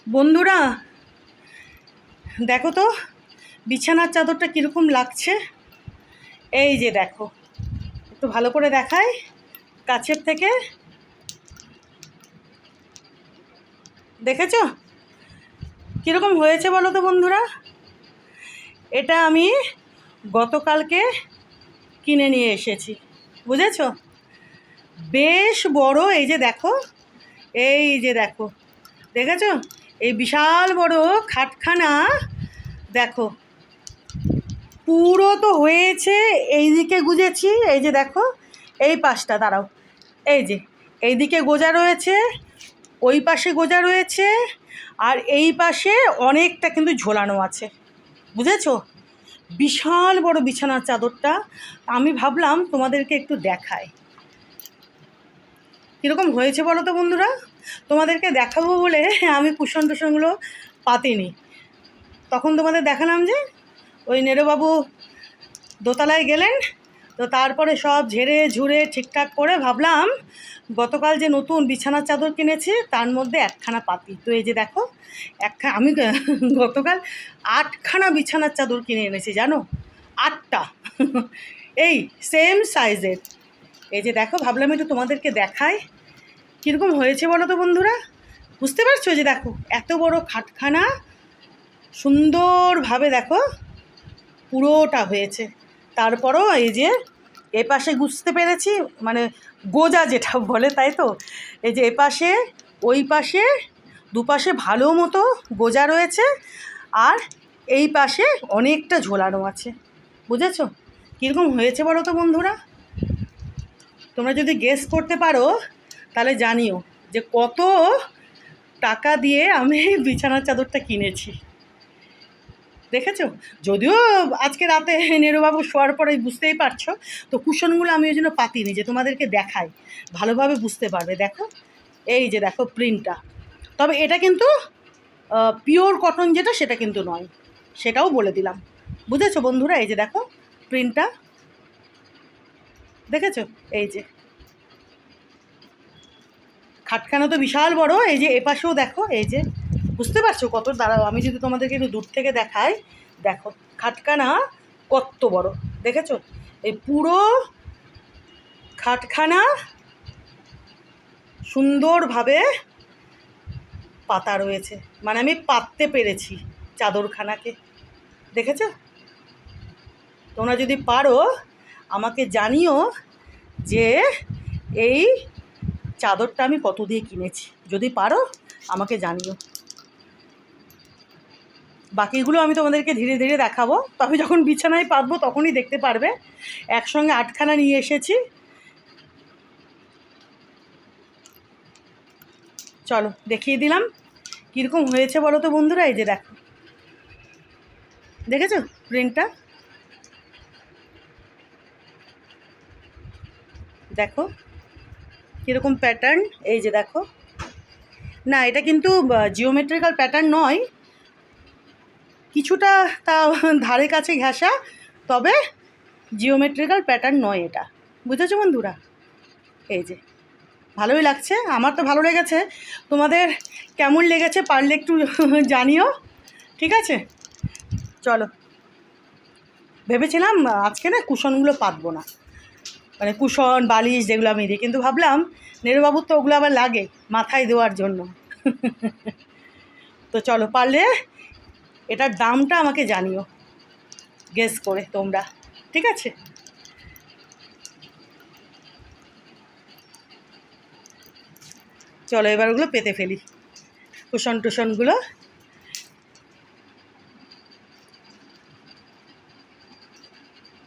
বন্ধুরা দেখো তো বিছানার চাদরটা কীরকম লাগছে। এই যে দেখো, একটু ভালো করে দেখাই কাছের থেকে। দেখেছো কীরকম হয়েছে বলো তো বন্ধুরা? এটা আমি গতকালকে কিনে নিয়ে এসেছি, বুঝেছো? বেশ বড়। এই যে দেখো, এই যে দেখো, দেখেছো? এই বিশাল বড় খাটখানা দেখো, পুরো তো হয়েছে। এই দিকে গুজেছি, এই যে দেখো, এই পাশটা দাঁড়াও, এই যে এইদিকে গোজা রয়েছে, ওই পাশে গোজা রয়েছে, আর এই পাশে অনেকটা কিন্তু ঝোলানো আছে, বুঝেছো? বিশাল বড় বিছানার চাদরটা। আমি ভাবলাম তোমাদেরকে একটু দেখাই কীরকম হয়েছে বলো তো বন্ধুরা। তোমাদেরকে দেখাবো বলে আমি কুশন টুশনগুলো পাতিনি। তখন তোমাদের দেখালাম যে ওই নেড়োবাবু দোতলায় গেলেন, তো তারপরে সব ঝেড়ে ঝুড়ে ঠিকঠাক করে ভাবলাম গতকাল যে নতুন বিছানার চাদর কিনেছি তার মধ্যে একখানা পাতি। তো এই যে দেখো, আমি গতকাল 8খানা বিছানার চাদর কিনে এনেছি, জানো? 8টা এই সেম সাইজের। এই যে দেখো, ভাবলাম একটু তোমাদেরকে দেখাই কীরকম হয়েছে বলো তো বন্ধুরা। বুঝতে পারছো? যে দেখো এত বড় খাটখানা সুন্দরভাবে দেখো পুরোটা হয়েছে। তারপরও এই যে এপাশে গুছতে পেরেছি, মানে গোজা যেটা বলে, তাই তো? এই যে এপাশে ওই পাশে দুপাশে ভালো মতো গোজা রয়েছে, আর এই পাশে অনেকটা ঝোলানো আছে, বুঝেছো? কীরকম হয়েছে বলো তো বন্ধুরা? তোমরা যদি গেস করতে পারো তাহলে জানিও যে কত টাকা দিয়ে আমি বিছানার চাদরটা কিনেছি। দেখেছো? যদিও আজকে রাতে নেড়োবাবু শোয়ার পরে বুঝতেই পারছো, তো কুশনগুলো আমি ওই জন্য পাতিনি, যে তোমাদেরকে দেখাই ভালোভাবে বুঝতে পারবে। দেখো, এই যে দেখো প্রিন্টটা। তবে এটা কিন্তু পিওর কটন যেটা, সেটা কিন্তু নয়, সেটাও বলে দিলাম, বুঝেছো বন্ধুরা? এই যে দেখো প্রিন্টটা, দেখেছো? এই যে খাটখানা তো বিশাল বড়। এই যে এপাশেও দেখো, এই যে বুঝতে পারছো কত? দাঁড়াও আমি যদি তোমাদেরকে একটু দূর থেকে দেখাই, দেখো খাটখানা কত বড়, দেখেছো? এই পুরো খাটখানা সুন্দরভাবে পাতা রয়েছে, মানে আমি পাততে পেরেছি চাদরখানাকে, দেখেছো? তোমরা যদি পারো আমাকে জানিও যে এই চাদরটা আমি কত দিয়ে কিনেছি। যদি পারো আমাকে জানিও। বাকিগুলো আমি তোমাদেরকে ধীরে ধীরে দেখাবো, তবে যখন বিছানায় পাতবো তখনই দেখতে পারবে। একসঙ্গে 8খানা নিয়ে এসেছি। চলো দেখিয়ে দিলাম কীরকম হয়েছে বলো তো বন্ধুরা। এই যে দেখো, দেখেছো প্রিন্টটা? দেখো কীরকম প্যাটার্ন। এই যে দেখো, না এটা কিন্তু জিওমেট্রিক্যাল প্যাটার্ন নয়, কিছুটা তা ধারে কাছে ঘেঁষা, তবে জিওমেট্রিক্যাল প্যাটার্ন নয় এটা, বুঝেছো বন্ধুরা? এই যে ভালোই লাগছে, আমার তো ভালো লেগেছে। তোমাদের কেমন লেগেছে পারলে একটু জানিও, ঠিক আছে? চলো, ভেবেছিলাম আজকে না কুশনগুলো পাতবো না, মানে কুশন বালিশ যেগুলো আমি দিই, কিন্তু ভাবলাম নেড়োবাবুর তো ওগুলো আবার লাগে মাথায় দেওয়ার জন্য। তো চলো, পারলে এটার দামটা আমাকে জানিও গেস করে তোমরা, ঠিক আছে? চলো এবার ওগুলো পেতে ফেলি, কুশন টুশনগুলো।